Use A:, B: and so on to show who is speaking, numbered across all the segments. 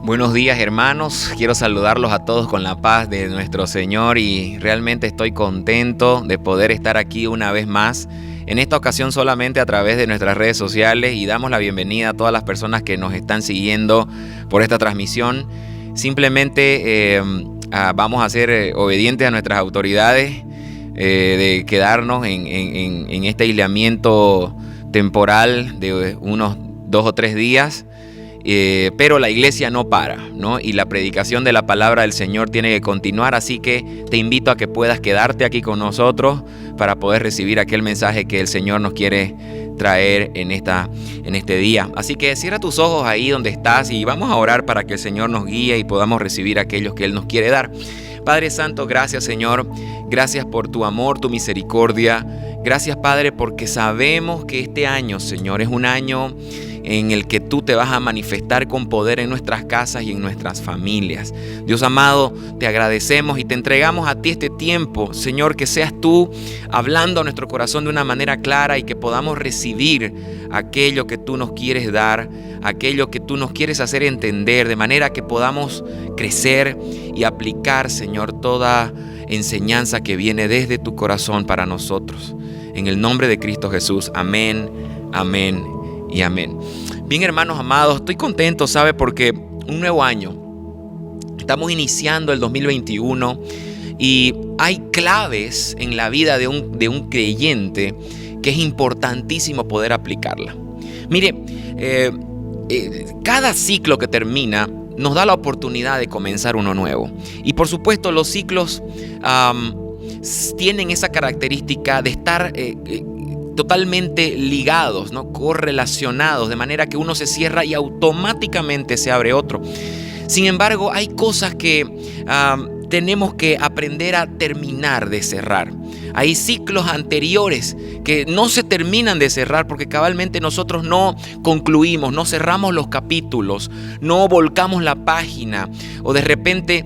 A: Buenos días, hermanos, quiero saludarlos a todos con la paz de nuestro Señor y realmente estoy contento de poder estar aquí una vez más, en esta ocasión solamente a través de nuestras redes sociales, y damos la bienvenida a todas las personas que nos están siguiendo por esta transmisión. Simplemente vamos a ser obedientes a nuestras autoridades de quedarnos en este aislamiento temporal de unos 2 o 3 días. Pero la iglesia no para, ¿no? Y la predicación de la palabra del Señor tiene que continuar, así que te invito a que puedas quedarte aquí con nosotros para poder recibir aquel mensaje que el Señor nos quiere traer en este día. Así que cierra tus ojos ahí donde estás y vamos a orar para que el Señor nos guíe y podamos recibir aquellos que Él nos quiere dar. Padre Santo, gracias Señor, gracias por tu amor, tu misericordia. Gracias Padre porque sabemos que este año, Señor, es un año en el que tú te vas a manifestar con poder en nuestras casas y en nuestras familias. Dios amado, te agradecemos y te entregamos a ti este tiempo, Señor, que seas tú hablando a nuestro corazón de una manera clara y que podamos recibir aquello que tú nos quieres dar, aquello que tú nos quieres hacer entender, de manera que podamos crecer y aplicar, Señor, toda enseñanza que viene desde tu corazón para nosotros. En el nombre de Cristo Jesús, amén, amén y amén. Bien, hermanos amados, estoy contento, ¿sabe? Porque un nuevo año, estamos iniciando el 2021 y hay claves en la vida de un creyente que es importantísimo poder aplicarla. Mire, cada ciclo que termina nos da la oportunidad de comenzar uno nuevo. Y por supuesto los ciclos tienen esa característica de estar totalmente ligados, ¿no? Correlacionados, de manera que uno se cierra y automáticamente se abre otro. Sin embargo, hay cosas que tenemos que aprender a terminar de cerrar. Hay ciclos anteriores que no se terminan de cerrar porque cabalmente nosotros no concluimos, no cerramos los capítulos, no volcamos la página o de repente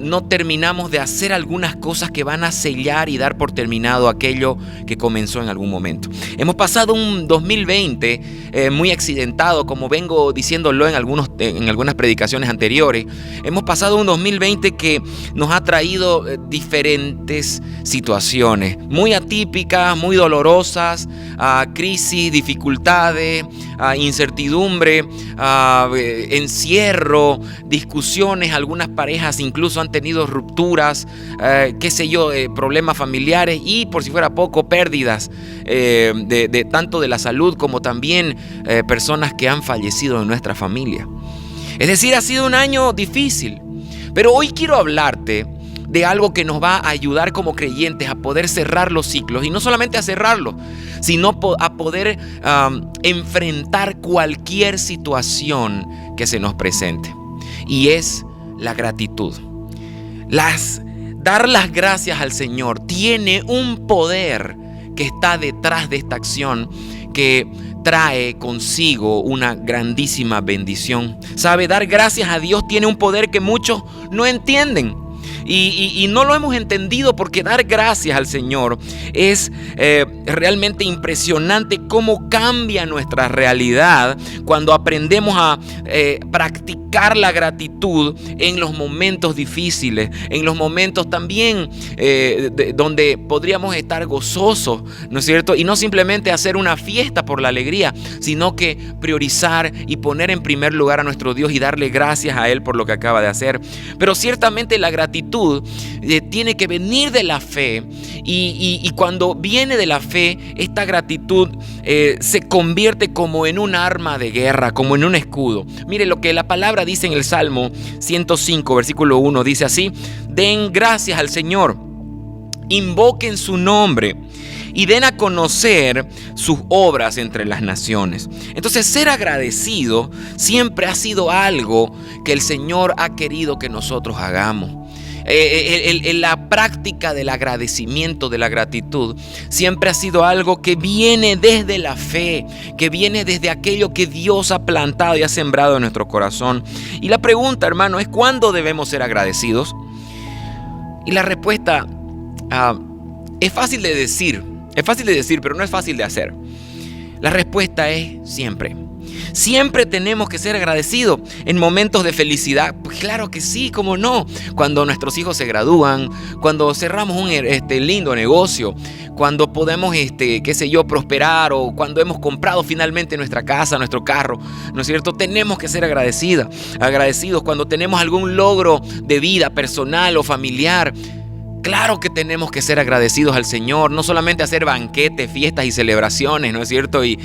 A: no terminamos de hacer algunas cosas que van a sellar y dar por terminado aquello que comenzó en algún momento. Hemos pasado un 2020 muy accidentado, como vengo diciéndolo en algunas predicaciones anteriores. Hemos pasado un 2020 que nos ha traído diferentes situaciones muy atípicas, muy dolorosas, crisis, dificultades, incertidumbre, encierro, discusiones. Algunas parejas incluso han tenido rupturas, problemas familiares y, por si fuera poco, pérdidas de tanto de la salud como también personas que han fallecido en nuestra familia. Es decir, ha sido un año difícil, pero hoy quiero hablarte de algo que nos va a ayudar como creyentes a poder cerrar los ciclos, y no solamente a cerrarlos, sino a poder enfrentar cualquier situación que se nos presente, y es la gratitud. Dar las gracias al Señor tiene un poder que está detrás de esta acción que trae consigo una grandísima bendición. ¿Sabe? Dar gracias a Dios tiene un poder que muchos no entienden. Y no lo hemos entendido, porque dar gracias al Señor es realmente impresionante cómo cambia nuestra realidad cuando aprendemos a practicar la gratitud en los momentos difíciles, en los momentos también donde podríamos estar gozosos, ¿no es cierto? Y no simplemente hacer una fiesta por la alegría, sino que priorizar y poner en primer lugar a nuestro Dios y darle gracias a Él por lo que acaba de hacer. Pero ciertamente la gratitud tiene que venir de la fe, y cuando viene de la fe, esta gratitud se convierte como en un arma de guerra, como en un escudo. Mire lo que la palabra dice en el Salmo 105, versículo 1, dice así: den gracias al Señor, invoquen su nombre y den a conocer sus obras entre las naciones. Entonces, ser agradecido siempre ha sido algo que el Señor ha querido que nosotros hagamos. La práctica del agradecimiento, de la gratitud, siempre ha sido algo que viene desde la fe, que viene desde aquello que Dios ha plantado y ha sembrado en nuestro corazón. Y la pregunta, hermano, es: ¿cuándo debemos ser agradecidos? Y la respuesta es fácil de decir, pero no es fácil de hacer. La respuesta es siempre. Siempre tenemos que ser agradecidos en momentos de felicidad. Pues claro que sí, cómo no. Cuando nuestros hijos se gradúan, cuando cerramos un lindo negocio, cuando podemos, prosperar, o cuando hemos comprado finalmente nuestra casa, nuestro carro, ¿no es cierto? Tenemos que ser agradecidos cuando tenemos algún logro de vida personal o familiar. Claro que tenemos que ser agradecidos al Señor, no solamente hacer banquetes, fiestas y celebraciones, ¿no es cierto? Y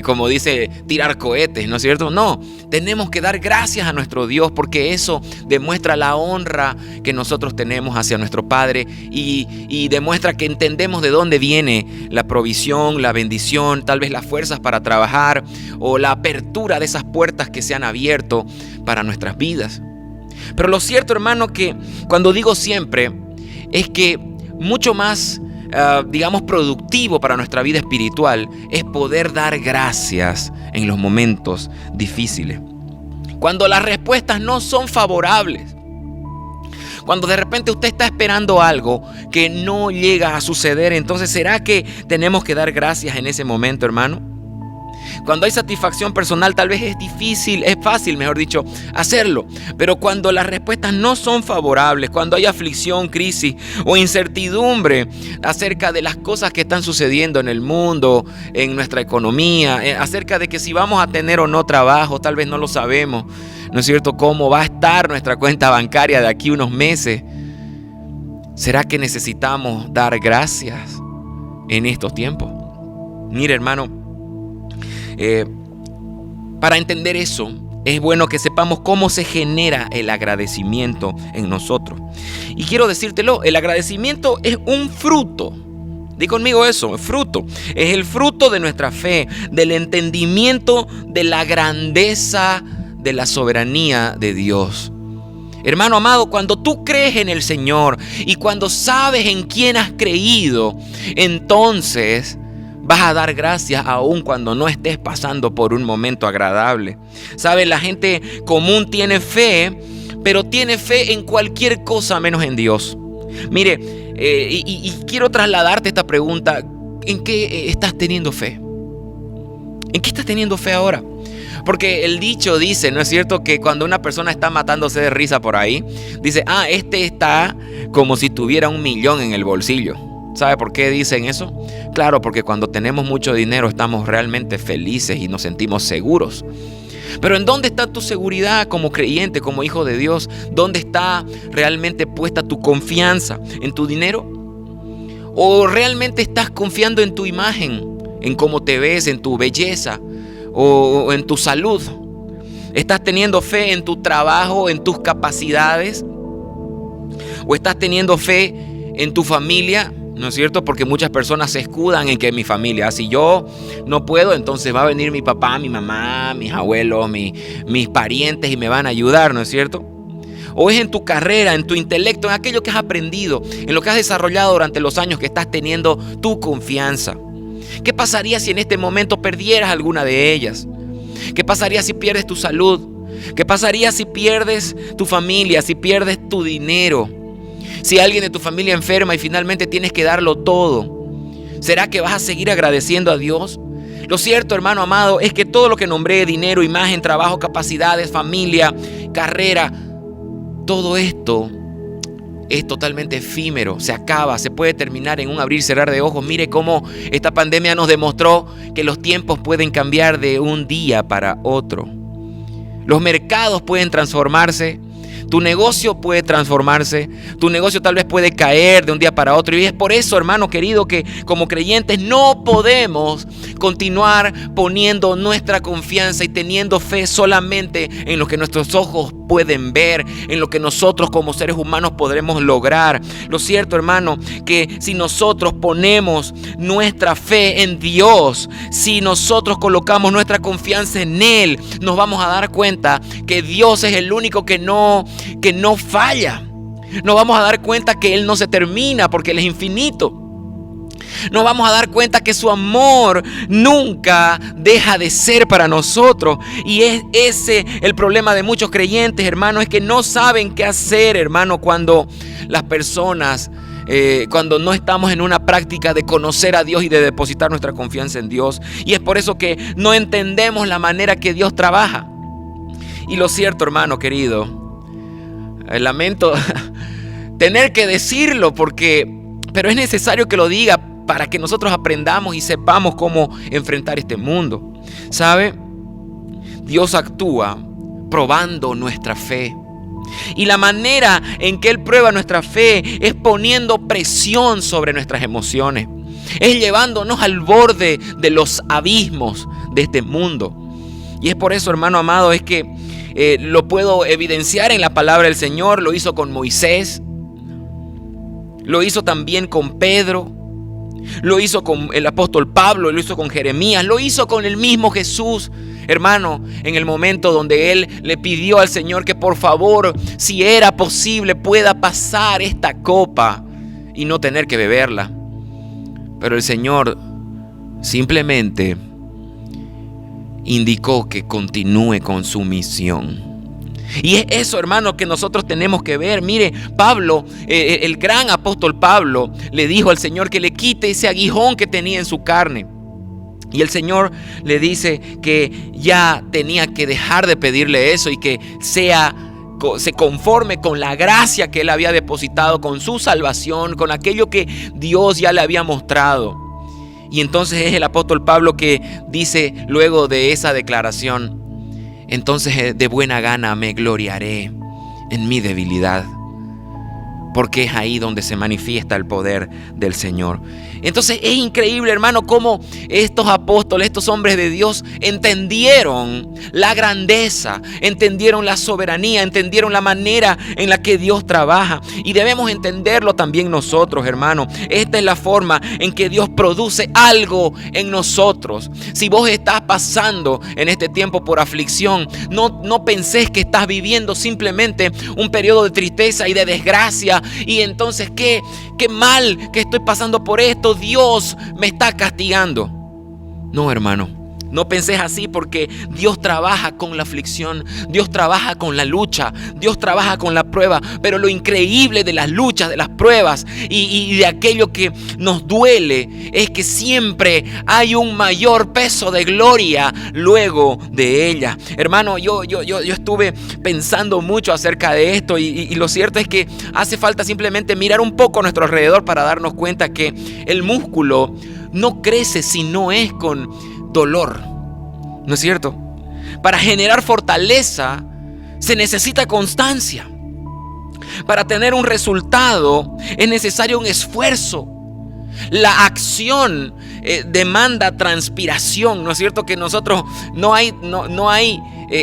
A: como dice, tirar cohetes, ¿no es cierto? No, tenemos que dar gracias a nuestro Dios, porque eso demuestra la honra que nosotros tenemos hacia nuestro Padre y demuestra que entendemos de dónde viene la provisión, la bendición, tal vez las fuerzas para trabajar o la apertura de esas puertas que se han abierto para nuestras vidas. Pero lo cierto, hermano, que cuando digo siempre, es que mucho más, productivo para nuestra vida espiritual es poder dar gracias en los momentos difíciles. Cuando las respuestas no son favorables. Cuando de repente usted está esperando algo que no llega a suceder, entonces ¿será que tenemos que dar gracias en ese momento, hermano? Cuando hay satisfacción personal, tal vez es fácil, hacerlo. Pero cuando las respuestas no son favorables, cuando hay aflicción, crisis o incertidumbre acerca de las cosas que están sucediendo en el mundo, en nuestra economía, acerca de que si vamos a tener o no trabajo, tal vez no lo sabemos, ¿no es cierto? ¿Cómo va a estar nuestra cuenta bancaria de aquí unos meses? ¿Será que necesitamos dar gracias en estos tiempos? Mire, hermano, para entender eso, es bueno que sepamos cómo se genera el agradecimiento en nosotros. Y quiero decírtelo, el agradecimiento es un fruto. Di conmigo eso, fruto. Es el fruto de nuestra fe, del entendimiento de la grandeza de la soberanía de Dios. Hermano amado, cuando tú crees en el Señor y cuando sabes en quién has creído, entonces vas a dar gracias aún cuando no estés pasando por un momento agradable. ¿Sabes? La gente común tiene fe, pero tiene fe en cualquier cosa menos en Dios. Mire, y quiero trasladarte esta pregunta. ¿En qué estás teniendo fe? ¿En qué estás teniendo fe ahora? Porque el dicho dice, ¿no es cierto?, que cuando una persona está matándose de risa por ahí, dice, este está como si tuviera 1 millón en el bolsillo. ¿Sabe por qué dicen eso? Claro, porque cuando tenemos mucho dinero estamos realmente felices y nos sentimos seguros. Pero ¿en dónde está tu seguridad como creyente, como hijo de Dios? ¿Dónde está realmente puesta tu confianza? ¿En tu dinero? ¿O realmente estás confiando en tu imagen? ¿En cómo te ves, en tu belleza o en tu salud? ¿Estás teniendo fe en tu trabajo, en tus capacidades? ¿O estás teniendo fe en tu familia? ¿No es cierto? Porque muchas personas se escudan en que mi familia, si yo no puedo, entonces va a venir mi papá, mi mamá, mis abuelos, mis parientes y me van a ayudar, ¿no es cierto? O es en tu carrera, en tu intelecto, en aquello que has aprendido, en lo que has desarrollado durante los años que estás teniendo tu confianza. ¿Qué pasaría si en este momento perdieras alguna de ellas? ¿Qué pasaría si pierdes tu salud? ¿Qué pasaría si pierdes tu familia, si pierdes tu dinero? Si alguien de tu familia enferma y finalmente tienes que darlo todo, ¿será que vas a seguir agradeciendo a Dios? Lo cierto, hermano amado, es que todo lo que nombré, dinero, imagen, trabajo, capacidades, familia, carrera, todo esto es totalmente efímero, se acaba, se puede terminar en un abrir y cerrar de ojos. Mire cómo esta pandemia nos demostró que los tiempos pueden cambiar de un día para otro. Los mercados pueden transformarse. Tu negocio puede transformarse, tu negocio tal vez puede caer de un día para otro. Y es por eso, hermano querido, que como creyentes no podemos continuar poniendo nuestra confianza y teniendo fe solamente en lo que nuestros ojos pueden ver, en lo que nosotros como seres humanos podremos lograr. Lo cierto, hermano, que si nosotros ponemos nuestra fe en Dios, si nosotros colocamos nuestra confianza en Él, nos vamos a dar cuenta que Dios es el único que no falla. Nos vamos a dar cuenta que Él no se termina porque Él es infinito. Nos vamos a dar cuenta que su amor nunca deja de ser para nosotros. Y es ese el problema de muchos creyentes, hermano, es que no saben qué hacer, hermano, cuando las personas cuando no estamos en una práctica de conocer a Dios y de depositar nuestra confianza en Dios. Y es por eso que no entendemos la manera que Dios trabaja. Y lo cierto, hermano querido, lamento tener que decirlo, pero es necesario que lo diga para que nosotros aprendamos y sepamos cómo enfrentar este mundo. ¿Sabe? Dios actúa probando nuestra fe. Y la manera en que Él prueba nuestra fe es poniendo presión sobre nuestras emociones. Es llevándonos al borde de los abismos de este mundo. Y es por eso, hermano amado, es que lo puedo evidenciar en la palabra del Señor. Lo hizo con Moisés. Lo hizo también con Pedro. Lo hizo con el apóstol Pablo. Lo hizo con Jeremías. Lo hizo con el mismo Jesús. Hermano, en el momento donde Él le pidió al Señor que por favor, si era posible, pueda pasar esta copa y no tener que beberla. Pero el Señor simplemente indicó que continúe con su misión. Y es eso, hermano, que nosotros tenemos que ver. Mire, Pablo, el gran apóstol Pablo, le dijo al Señor que le quite ese aguijón que tenía en su carne. Y el Señor le dice que ya tenía que dejar de pedirle eso y que se conforme con la gracia que Él había depositado, con su salvación, con aquello que Dios ya le había mostrado. Y entonces es el apóstol Pablo que dice luego de esa declaración: entonces de buena gana me gloriaré en mi debilidad, porque es ahí donde se manifiesta el poder del Señor. Entonces es increíble, hermano, cómo estos apóstoles, estos hombres de Dios entendieron la grandeza, entendieron la soberanía, entendieron la manera en la que Dios trabaja. Y debemos entenderlo también nosotros, hermano. Esta es la forma en que Dios produce algo en nosotros. Si vos estás pasando en este tiempo por aflicción, no pensés que estás viviendo simplemente un periodo de tristeza y de desgracia. Y entonces, qué mal que estoy pasando por esto, Dios me está castigando. No, hermano, no pensés así, porque Dios trabaja con la aflicción, Dios trabaja con la lucha, Dios trabaja con la prueba. Pero lo increíble de las luchas, de las pruebas y de aquello que nos duele es que siempre hay un mayor peso de gloria luego de ella. Hermano, yo estuve pensando mucho acerca de esto y lo cierto es que hace falta simplemente mirar un poco a nuestro alrededor para darnos cuenta que el músculo no crece si no es con dolor, ¿no es cierto? Para generar fortaleza se necesita constancia. Para tener un resultado es necesario un esfuerzo. La acción demanda transpiración, ¿no es cierto? Que nosotros no hay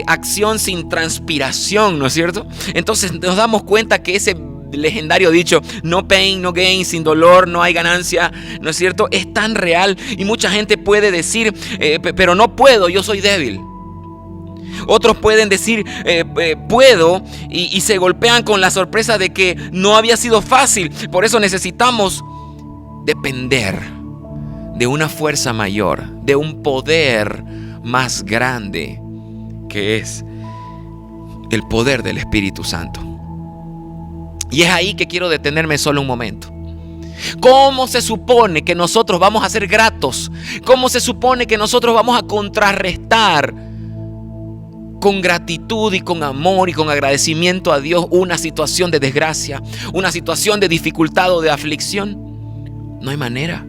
A: acción sin transpiración, ¿no es cierto? Entonces nos damos cuenta que ese legendario dicho, no pain, no gain, sin dolor no hay ganancia, ¿no es cierto? Es tan real y mucha gente puede decir, pero no puedo, yo soy débil. Otros pueden decir, puedo, y se golpean con la sorpresa de que no había sido fácil. Por eso necesitamos depender de una fuerza mayor, de un poder más grande, que es el poder del Espíritu Santo. Y es ahí que quiero detenerme solo un momento. ¿Cómo se supone que nosotros vamos a ser gratos? ¿Cómo se supone que nosotros vamos a contrarrestar con gratitud y con amor y con agradecimiento a Dios una situación de desgracia, una situación de dificultad o de aflicción? No hay manera.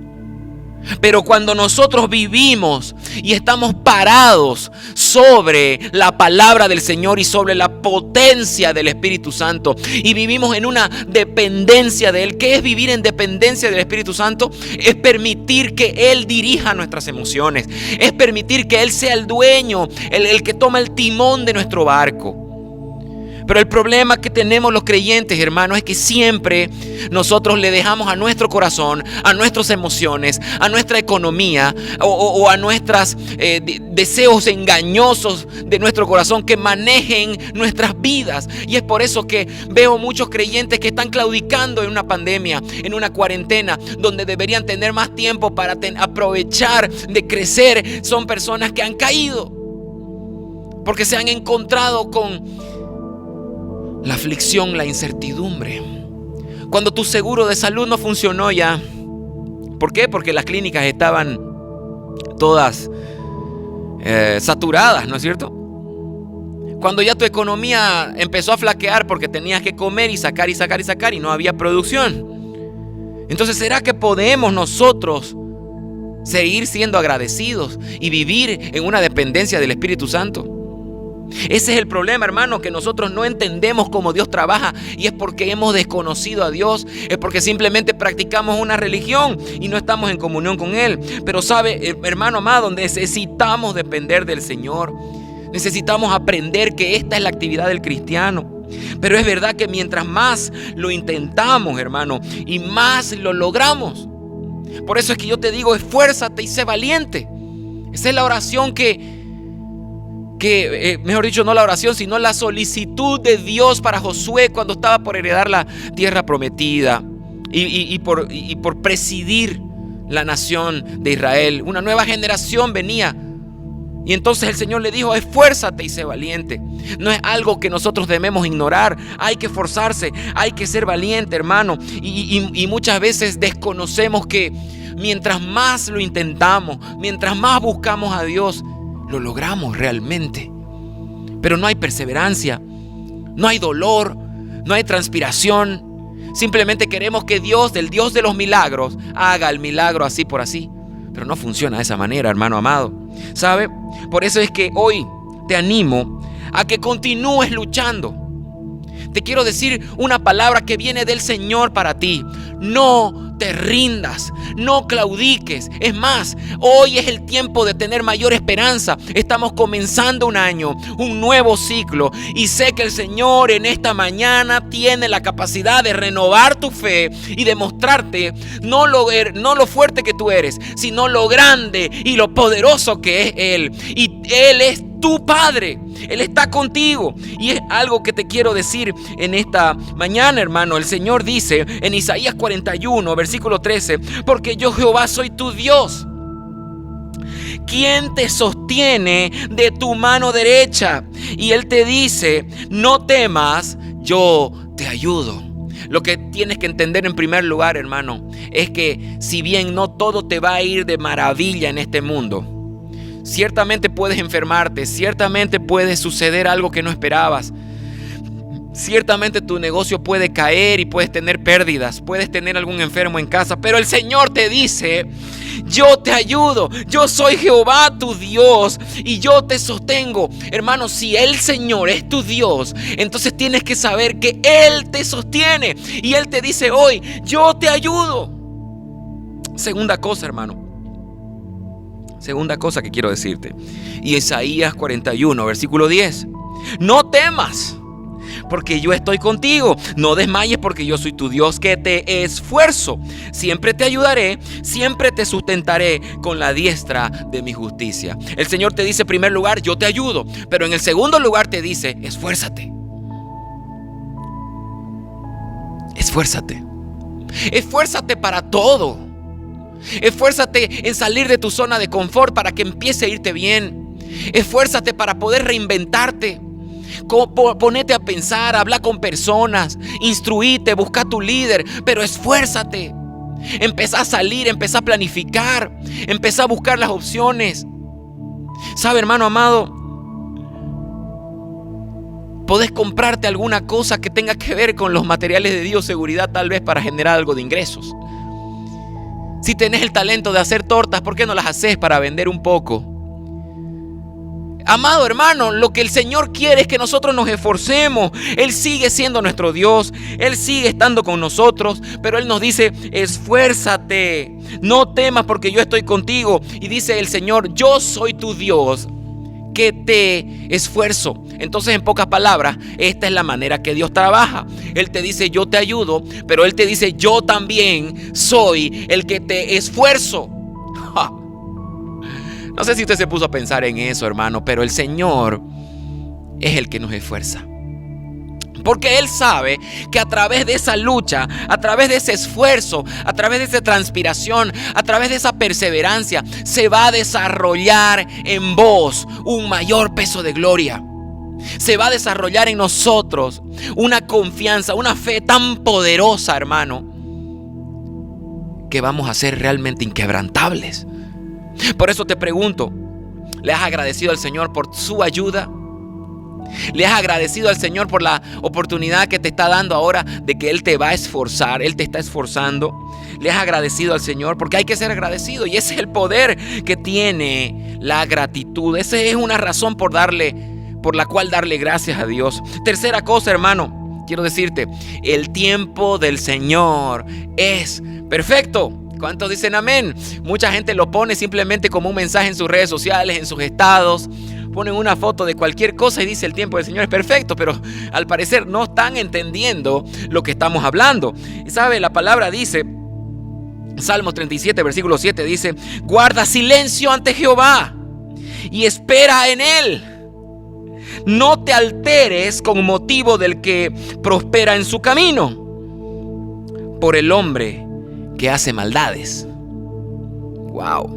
A: Pero cuando nosotros vivimos y estamos parados sobre la palabra del Señor y sobre la potencia del Espíritu Santo y vivimos en una dependencia de Él. ¿Qué es vivir en dependencia del Espíritu Santo? Es permitir que Él dirija nuestras emociones. Es permitir que Él sea el dueño, el que toma el timón de nuestro barco. Pero el problema que tenemos los creyentes, hermanos, es que siempre nosotros le dejamos a nuestro corazón, a nuestras emociones, a nuestra economía o a nuestros deseos engañosos de nuestro corazón que manejen nuestras vidas. Y es por eso que veo muchos creyentes que están claudicando en una pandemia, en una cuarentena, donde deberían tener más tiempo para aprovechar de crecer. Son personas que han caído porque se han encontrado con la aflicción, la incertidumbre, Cuando tu seguro de salud no funcionó ya. ¿Por qué? Porque las clínicas estaban todas saturadas, ¿no es cierto? Cuando ya tu economía empezó a flaquear porque tenías que comer y sacar y no había producción. Entonces, ¿será que podemos nosotros seguir siendo agradecidos y vivir en una dependencia del Espíritu Santo? Ese es el problema, hermano, que nosotros no entendemos cómo Dios trabaja, y es porque hemos desconocido a Dios, es porque simplemente practicamos una religión y no estamos en comunión con Él. Pero sabe, hermano amado, necesitamos depender del Señor. Necesitamos aprender que esta es la actividad del cristiano. Pero es verdad que mientras más lo intentamos, hermano, y más lo logramos. Por eso es que yo te digo, esfuérzate y sé valiente. Esa es la oración mejor dicho, no la oración, sino la solicitud de Dios para Josué cuando estaba por heredar la tierra prometida y por presidir la nación de Israel. Una nueva generación venía. Y entonces el Señor le dijo, esfuérzate y sé valiente. No es algo que nosotros debemos ignorar. Hay que esforzarse, hay que ser valiente, hermano. Y muchas veces desconocemos que mientras más lo intentamos, mientras más buscamos a Dios, lo logramos realmente. Pero no hay perseverancia, no hay dolor, no hay transpiración. Simplemente queremos que Dios, el Dios de los milagros, haga el milagro así por así. Pero no funciona de esa manera, hermano amado. ¿Sabe? Por eso es que hoy te animo a que continúes luchando. Te quiero decir una palabra que viene del Señor para ti. No te rindas, no claudiques. Es más, hoy es el tiempo de tener mayor esperanza. Estamos comenzando un año, un nuevo ciclo, y sé que el Señor en esta mañana tiene la capacidad de renovar tu fe y de mostrarte no lo fuerte que tú eres, sino lo grande y lo poderoso que es Él. Y Él es tu Padre, Él está contigo. Y es algo que te quiero decir en esta mañana, hermano. El Señor dice en Isaías 41, versículo 13, porque yo Jehová soy tu Dios, quien te sostiene de tu mano derecha. Y Él te dice, no temas, yo te ayudo. Lo que tienes que entender en primer lugar, hermano, es que si bien no todo te va a ir de maravilla en este mundo, ciertamente puedes enfermarte, ciertamente puede suceder algo que no esperabas. Ciertamente tu negocio puede caer y puedes tener pérdidas, puedes tener algún enfermo en casa, pero el Señor te dice, yo te ayudo, yo soy Jehová tu Dios y yo te sostengo. Hermano, si el Señor es tu Dios, entonces tienes que saber que Él te sostiene y Él te dice hoy, yo te ayudo. Segunda cosa, hermano. Segunda cosa que quiero decirte. Y Isaías 41, versículo 10. No temas, porque yo estoy contigo. No desmayes, porque yo soy tu Dios, que te esfuerzo. Siempre te ayudaré, siempre te sustentaré con la diestra de mi justicia. El Señor te dice en primer lugar, yo te ayudo. Pero en el segundo lugar te dice, esfuérzate. Esfuérzate. Esfuérzate para todo. Esfuérzate en salir de tu zona de confort para que empiece a irte bien. Esfuérzate para poder reinventarte. Ponete a pensar, habla con personas, instruíte, busca a tu líder, pero esfuérzate. Empezá a salir, empezá a planificar, empezá a buscar las opciones. ¿Sabe, hermano amado? Podés comprarte alguna cosa que tenga que ver con los materiales de bioseguridad, tal vez para generar algo de ingresos. Si tenés el talento de hacer tortas, ¿por qué no las haces para vender un poco? Amado hermano, lo que el Señor quiere es que nosotros nos esforcemos. Él sigue siendo nuestro Dios, Él sigue estando con nosotros, pero Él nos dice, esfuérzate, no temas porque yo estoy contigo. Y dice el Señor, yo soy tu Dios, que te esfuerzo. Entonces, en pocas palabras, esta es la manera que Dios trabaja. Él te dice, yo te ayudo, pero Él te dice, yo también soy el que te esfuerzo. ¡Ja! No sé si usted se puso a pensar en eso, hermano, pero el Señor es el que nos esfuerza. Porque Él sabe que a través de esa lucha, a través de ese esfuerzo, a través de esa transpiración, a través de esa perseverancia, se va a desarrollar en vos un mayor peso de gloria. Se va a desarrollar en nosotros una confianza, una fe tan poderosa, hermano, que vamos a ser realmente inquebrantables. Por eso te pregunto, ¿le has agradecido al Señor por su ayuda? ¿Le has agradecido al Señor por la oportunidad que te está dando ahora de que Él te va a esforzar? Él te está esforzando. ¿Le has agradecido al Señor? Porque hay que ser agradecido, y ese es el poder que tiene la gratitud. Esa es una razón por la cual darle gracias a Dios. Tercera cosa, hermano, quiero decirte, el tiempo del Señor es perfecto. ¿Cuántos dicen amén? Mucha gente lo pone simplemente como un mensaje en sus redes sociales, en sus estados. Ponen una foto de cualquier cosa y dice el tiempo del Señor es perfecto, pero al parecer no están entendiendo lo que estamos hablando. ¿Sabe? La palabra dice, Salmos 37, versículo 7 dice: guarda silencio ante Jehová y espera en Él. No te alteres con motivo del que prospera en su camino, por el hombre que hace maldades. Wow.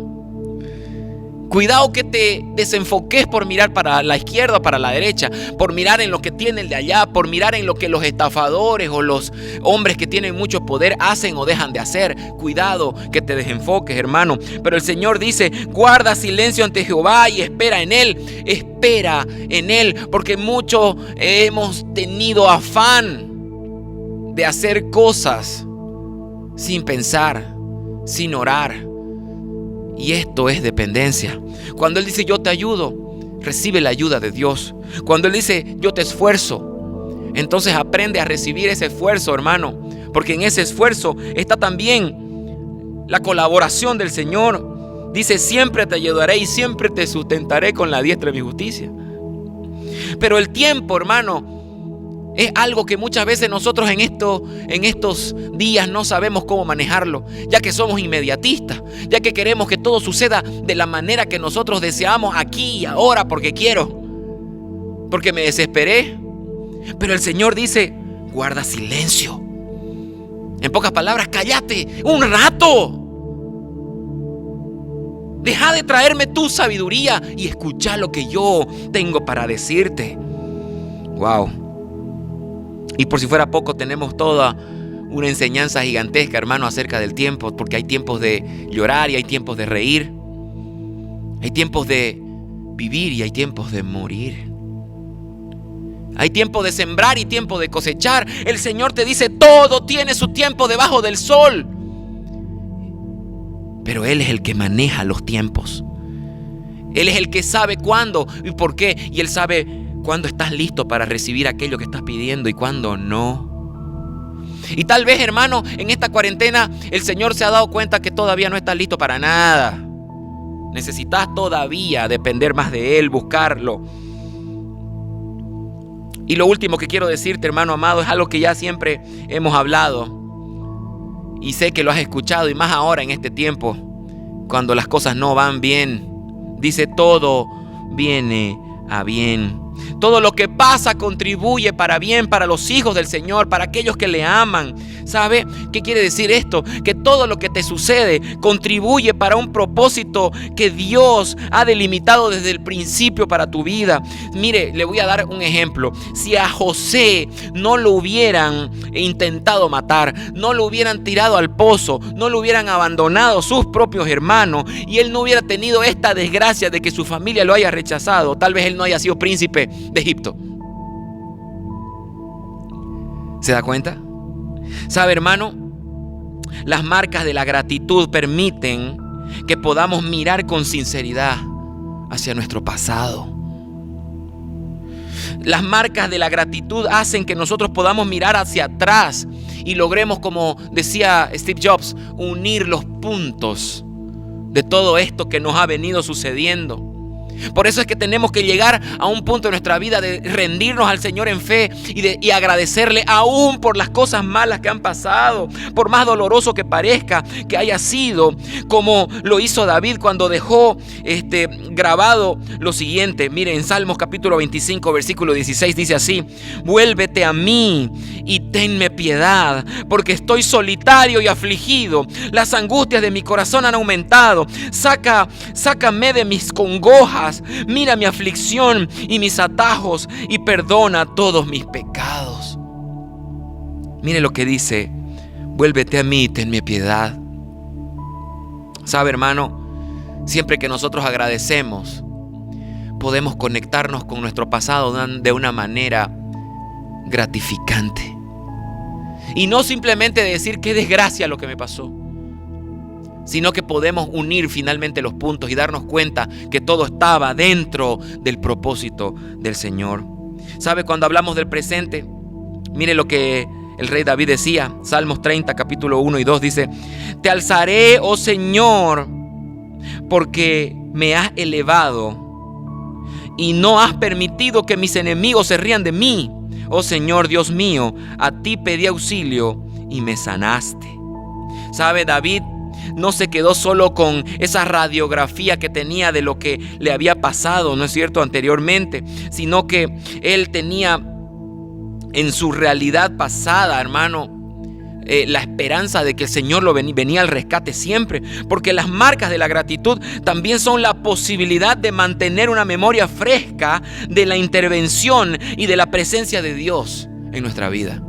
A: Cuidado que te desenfoques por mirar para la izquierda o para la derecha, por mirar en lo que tiene el de allá, por mirar en lo que los estafadores o los hombres que tienen mucho poder hacen o dejan de hacer. Cuidado que te desenfoques, hermano. Pero el Señor dice: guarda silencio ante Jehová y espera en Él. Espera en Él, porque muchos hemos tenido afán de hacer cosas sin pensar, sin orar. Y esto es dependencia. Cuando Él dice yo te ayudo, recibe la ayuda de Dios. Cuando Él dice yo te esfuerzo, entonces aprende a recibir ese esfuerzo, hermano. Porque en ese esfuerzo está también la colaboración del Señor. Dice: siempre te ayudaré y siempre te sustentaré con la diestra de mi justicia. Pero el tiempo, hermano, es algo que muchas veces nosotros en estos días no sabemos cómo manejarlo, ya que somos inmediatistas, ya que queremos que todo suceda de la manera que nosotros deseamos, aquí y ahora, porque quiero, porque me desesperé. Pero el Señor dice: guarda silencio. En pocas palabras, cállate un rato. Deja de traerme tu sabiduría y escucha lo que yo tengo para decirte. Wow. Y por si fuera poco, tenemos toda una enseñanza gigantesca, hermano, acerca del tiempo, porque hay tiempos de llorar y hay tiempos de reír. Hay tiempos de vivir y hay tiempos de morir. Hay tiempo de sembrar y tiempo de cosechar. El Señor te dice: todo tiene su tiempo debajo del sol. Pero Él es el que maneja los tiempos. Él es el que sabe cuándo y por qué. Y Él sabe cuándo estás listo para recibir aquello que estás pidiendo y cuándo no. Y tal vez, hermano, en esta cuarentena el Señor se ha dado cuenta que todavía no estás listo para nada. Necesitas todavía depender más de Él, buscarlo. Y lo último que quiero decirte, hermano amado, es algo que ya siempre hemos hablado. Y sé que lo has escuchado, y más ahora en este tiempo, cuando las cosas no van bien. Dice: todo viene a bien. Todo lo que pasa contribuye para bien para los hijos del Señor, para aquellos que le aman. ¿Sabe qué quiere decir esto? Que todo lo que te sucede contribuye para un propósito que Dios ha delimitado desde el principio para tu vida. Mire, le voy a dar un ejemplo. Si a José no lo hubieran intentado matar, no lo hubieran tirado al pozo, no lo hubieran abandonado sus propios hermanos, y él no hubiera tenido esta desgracia de que su familia lo haya rechazado, tal vez él no haya sido príncipe de Egipto. ¿Se da cuenta? ¿Sabe, hermano? Las marcas de la gratitud permiten que podamos mirar con sinceridad hacia nuestro pasado. Las marcas de la gratitud hacen que nosotros podamos mirar hacia atrás y logremos, como decía Steve Jobs, unir los puntos de todo esto que nos ha venido sucediendo. Por eso es que tenemos que llegar a un punto de nuestra vida de rendirnos al Señor en fe y agradecerle aún por las cosas malas que han pasado, por más doloroso que parezca que haya sido, como lo hizo David cuando dejó grabado lo siguiente. Mire, en Salmos capítulo 25 versículo 16 dice así: vuélvete a mí y tenme piedad, porque estoy solitario y afligido. Las angustias de mi corazón han aumentado. Sácame de mis congojas. Mira mi aflicción y mis atajos y perdona todos mis pecados. Mire lo que dice: vuélvete a mí, tenme piedad. ¿Sabe, hermano? Siempre que nosotros agradecemos, podemos conectarnos con nuestro pasado de una manera gratificante. Y no simplemente decir qué desgracia lo que me pasó, sino que podemos unir finalmente los puntos y darnos cuenta que todo estaba dentro del propósito del Señor. ¿Sabe? Cuando hablamos del presente, mire lo que el rey David decía, Salmos 30, capítulo 1 y 2, dice: te alzaré, oh Señor, porque me has elevado y no has permitido que mis enemigos se rían de mí. Oh Señor Dios mío, a ti pedí auxilio y me sanaste. ¿Sabe? David no se quedó solo con esa radiografía que tenía de lo que le había pasado, ¿no es cierto?, anteriormente, sino que él tenía en su realidad pasada, hermano, la esperanza de que el Señor lo venía al rescate siempre, porque las marcas de la gratitud también son la posibilidad de mantener una memoria fresca de la intervención y de la presencia de Dios en nuestra vida.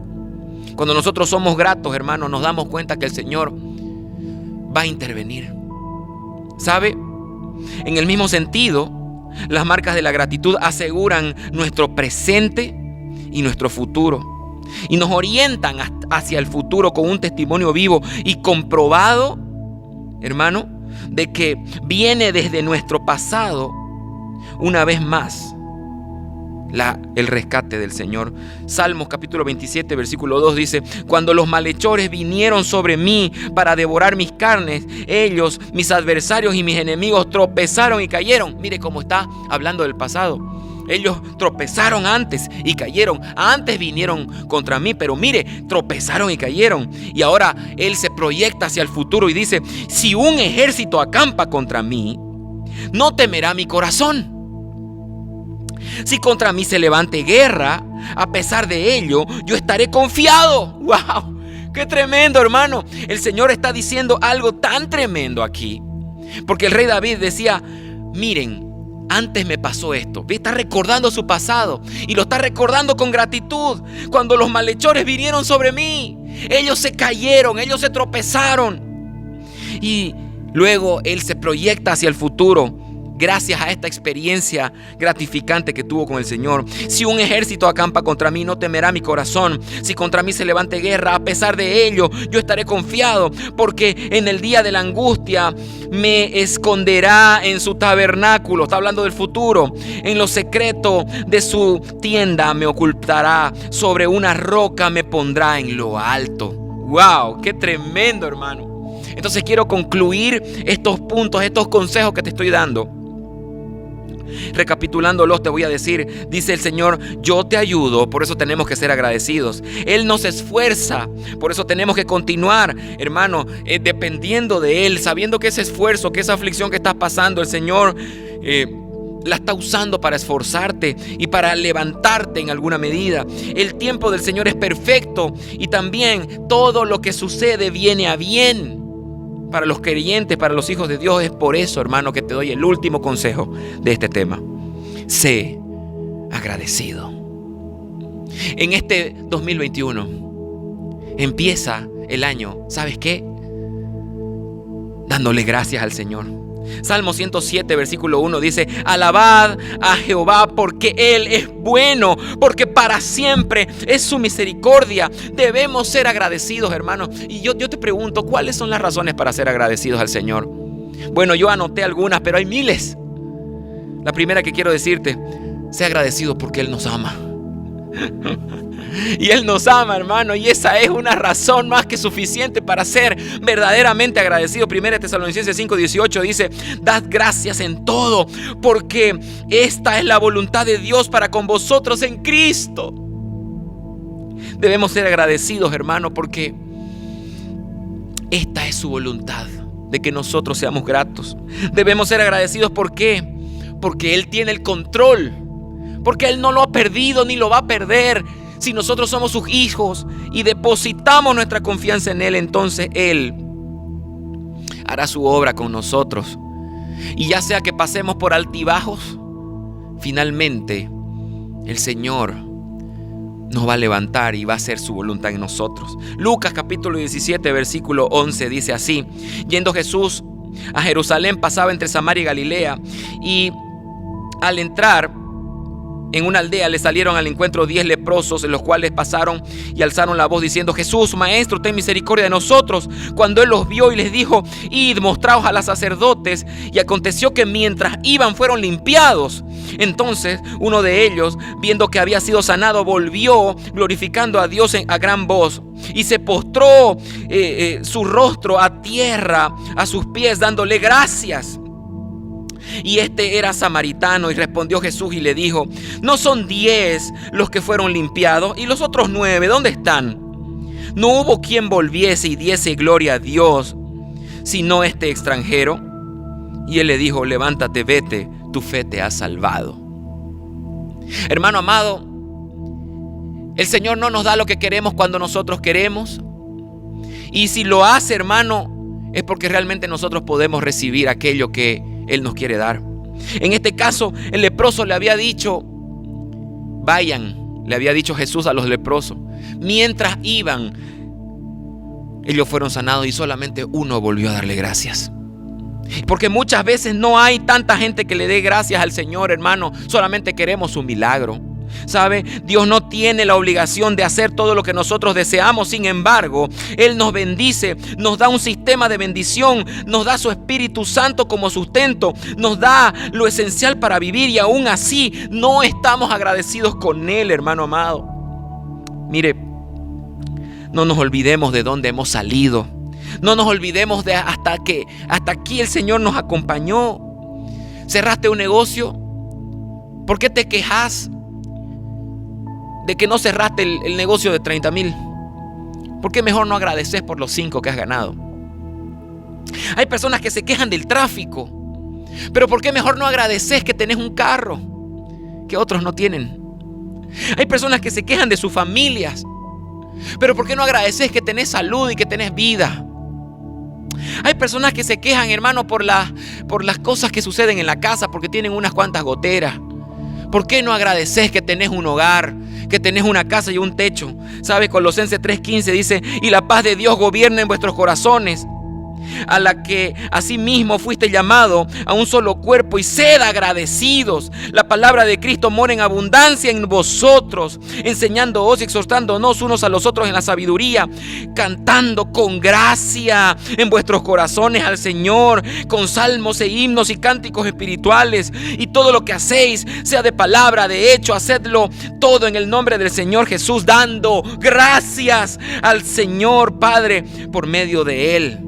A: Cuando nosotros somos gratos, hermanos, nos damos cuenta que el Señor va a intervenir. ¿Sabe? En el mismo sentido, las marcas de la gratitud aseguran nuestro presente y nuestro futuro, y nos orientan hacia el futuro con un testimonio vivo y comprobado, hermano, de que viene desde nuestro pasado una vez más el rescate del Señor. Salmos capítulo 27 versículo 2 dice: cuando los malhechores vinieron sobre mí para devorar mis carnes, ellos, mis adversarios y mis enemigos, tropezaron y cayeron. Mire cómo está hablando del pasado. Ellos tropezaron antes y cayeron. Antes vinieron contra mí, pero mire, tropezaron y cayeron. Y ahora él se proyecta hacia el futuro y dice: si un ejército acampa contra mí, no temerá mi corazón. Si contra mí se levante guerra, a pesar de ello, yo estaré confiado. ¡Wow! ¡Qué tremendo, hermano! El Señor está diciendo algo tan tremendo aquí. Porque el rey David decía: miren, antes me pasó esto. Está recordando su pasado y lo está recordando con gratitud. Cuando los malhechores vinieron sobre mí, ellos se cayeron, ellos se tropezaron. Y luego él se proyecta hacia el futuro gracias a esta experiencia gratificante que tuvo con el Señor. Si un ejército acampa contra mí, no temerá mi corazón. Si contra mí se levante guerra, a pesar de ello, yo estaré confiado, porque en el día de la angustia me esconderá en su tabernáculo. Está hablando del futuro. En lo secreto de su tienda me ocultará. Sobre una roca me pondrá en lo alto. ¡Wow! ¡Qué tremendo, hermano! Entonces quiero concluir estos puntos, estos consejos que te estoy dando. Recapitulándolos, te voy a decir: dice el Señor, yo te ayudo. Por eso tenemos que ser agradecidos. Él nos esfuerza, por eso tenemos que continuar, hermano, dependiendo de Él, sabiendo que ese esfuerzo, que esa aflicción que estás pasando, el Señor la está usando para esforzarte y para levantarte en alguna medida. El tiempo del Señor es perfecto, y también todo lo que sucede viene a bien para los creyentes, para los hijos de Dios. Es por eso, hermano, que te doy el último consejo de este tema: sé agradecido. En este 2021 empieza el año, ¿sabes qué? Dándole gracias al Señor. Salmo 107 versículo 1 dice: alabad a Jehová, porque Él es bueno, porque para siempre es su misericordia. Debemos ser agradecidos, hermanos. Y yo te pregunto, ¿cuáles son las razones para ser agradecidos al Señor? Bueno, yo anoté algunas, pero hay miles. La primera que quiero decirte: sé agradecido porque Él nos ama. Y Él nos ama, hermano, y esa es una razón más que suficiente para ser verdaderamente agradecido. 1 Tesalonicenses 5:18 dice: dad gracias en todo, porque esta es la voluntad de Dios para con vosotros en Cristo. Debemos ser agradecidos, hermano, porque esta es su voluntad, de que nosotros seamos gratos. Debemos ser agradecidos, ¿por qué? Porque Él tiene el control, porque Él no lo ha perdido ni lo va a perder. Si nosotros somos sus hijos y depositamos nuestra confianza en Él, entonces Él hará su obra con nosotros. Y ya sea que pasemos por altibajos, finalmente el Señor nos va a levantar y va a hacer su voluntad en nosotros. Lucas capítulo 17 versículo 11 dice así: yendo Jesús a Jerusalén, pasaba entre Samaria y Galilea, y al entrar en una aldea le salieron al encuentro 10 leprosos, los cuales pasaron y alzaron la voz diciendo: Jesús, Maestro, ten misericordia de nosotros. Cuando él los vio y les dijo: id, mostraos a los sacerdotes. Y aconteció que mientras iban fueron limpiados. Entonces uno de ellos, viendo que había sido sanado, volvió glorificando a Dios a gran voz, y se postró su rostro a tierra a sus pies, dándole gracias. Y este era samaritano. Y respondió Jesús y le dijo: ¿no son 10 los que fueron limpiados? ¿Y los otros 9 dónde están? No hubo quien volviese y diese gloria a Dios, sino este extranjero. Y él le dijo: levántate, vete, tu fe te ha salvado. Hermano amado, el Señor no nos da lo que queremos cuando nosotros queremos. Y si lo hace, hermano, es porque realmente nosotros podemos recibir aquello que Él nos quiere dar. En este caso, el leproso le había dicho: vayan, le había dicho Jesús a los leprosos. Mientras iban, ellos fueron sanados y solamente uno volvió a darle gracias. Porque muchas veces no hay tanta gente que le dé gracias al Señor, hermano. Solamente queremos un milagro. ¿Sabe? Dios no tiene la obligación de hacer todo lo que nosotros deseamos. Sin embargo, Él nos bendice, nos da un sistema de bendición, nos da su Espíritu Santo como sustento, nos da lo esencial para vivir, y aún así no estamos agradecidos con Él, hermano amado. Mire, no nos olvidemos de dónde hemos salido. No nos olvidemos de hasta aquí el Señor nos acompañó. ¿Cerraste un negocio? ¿Por qué te quejas de que no cerraste el negocio de 30,000? ¿Por qué mejor no agradeces por los 5 que has ganado? Hay personas que se quejan del tráfico, pero ¿por qué mejor no agradeces que tenés un carro que otros no tienen? Hay personas que se quejan de sus familias, pero ¿por qué no agradeces que tenés salud y que tenés vida? Hay personas que se quejan, hermano, por las cosas que suceden en la casa, porque tienen unas cuantas goteras. ¿Por qué no agradeces que tenés un hogar, que tenés una casa y un techo? ¿Sabe? Colosenses 3:15 dice: y la paz de Dios gobierna en vuestros corazones, a la que asimismo fuiste llamado a un solo cuerpo, y sed agradecidos. La palabra de Cristo mora en abundancia en vosotros, enseñándoos y exhortándonos unos a los otros en la sabiduría, cantando con gracia en vuestros corazones al Señor, con salmos e himnos y cánticos espirituales. Y todo lo que hacéis, sea de palabra, de hecho, hacedlo todo en el nombre del Señor Jesús, dando gracias al Señor Padre por medio de Él.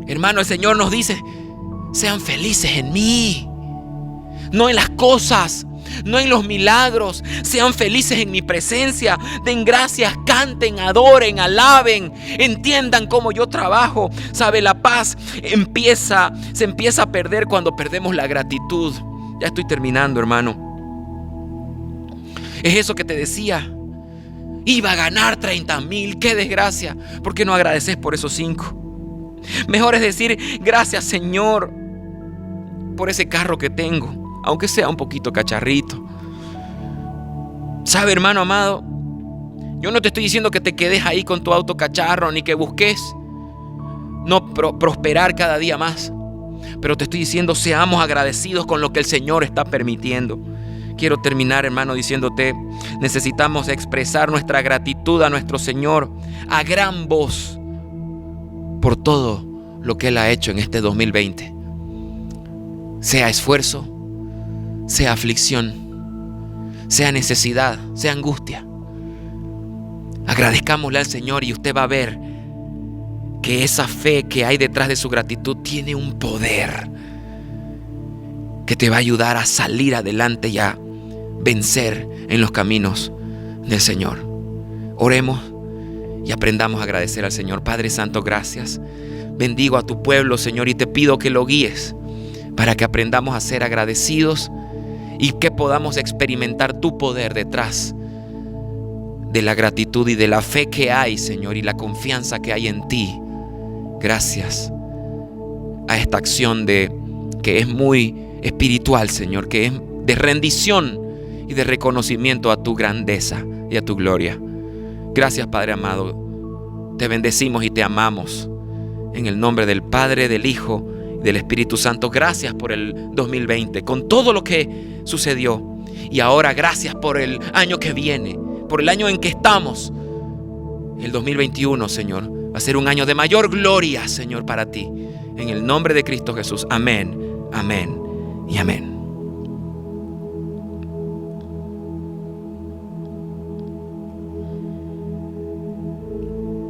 A: Hermano, el Señor nos dice: sean felices en mí, no en las cosas, no en los milagros. Sean felices en mi presencia. Den gracias, canten, adoren, alaben, entiendan cómo yo trabajo. ¿Sabe? La paz se empieza a perder cuando perdemos la gratitud. Ya estoy terminando, hermano. Es eso que te decía. Iba a ganar 30,000, qué desgracia. ¿Por qué no agradeces por esos 5? Mejor es decir: gracias, Señor, por ese carro que tengo, aunque sea un poquito cacharrito. ¿Sabe, hermano amado? Yo no te estoy diciendo que te quedes ahí con tu auto cacharro, ni que busques no prosperar cada día más. Pero te estoy diciendo: seamos agradecidos con lo que el Señor está permitiendo. Quiero terminar, hermano, diciéndote: necesitamos expresar nuestra gratitud a nuestro Señor a gran voz por todo lo que Él ha hecho en este 2020. Sea esfuerzo, sea aflicción, sea necesidad, sea angustia. Agradezcámosle al Señor y usted va a ver que esa fe que hay detrás de su gratitud tiene un poder que te va a ayudar a salir adelante y a vencer en los caminos del Señor. Oremos y aprendamos a agradecer al Señor. Padre Santo, gracias. Bendigo a tu pueblo, Señor, y te pido que lo guíes para que aprendamos a ser agradecidos y que podamos experimentar tu poder detrás de la gratitud y de la fe que hay, Señor, y la confianza que hay en ti. Gracias a esta acción que es muy espiritual, Señor, que es de rendición y de reconocimiento a tu grandeza y a tu gloria. Gracias, Padre amado. Te bendecimos y te amamos. En el nombre del Padre, del Hijo y del Espíritu Santo. Gracias por el 2020, con todo lo que sucedió. Y ahora gracias por el año que viene, por el año en que estamos. El 2021, Señor, va a ser un año de mayor gloria, Señor, para ti. En el nombre de Cristo Jesús. Amén, amén y amén.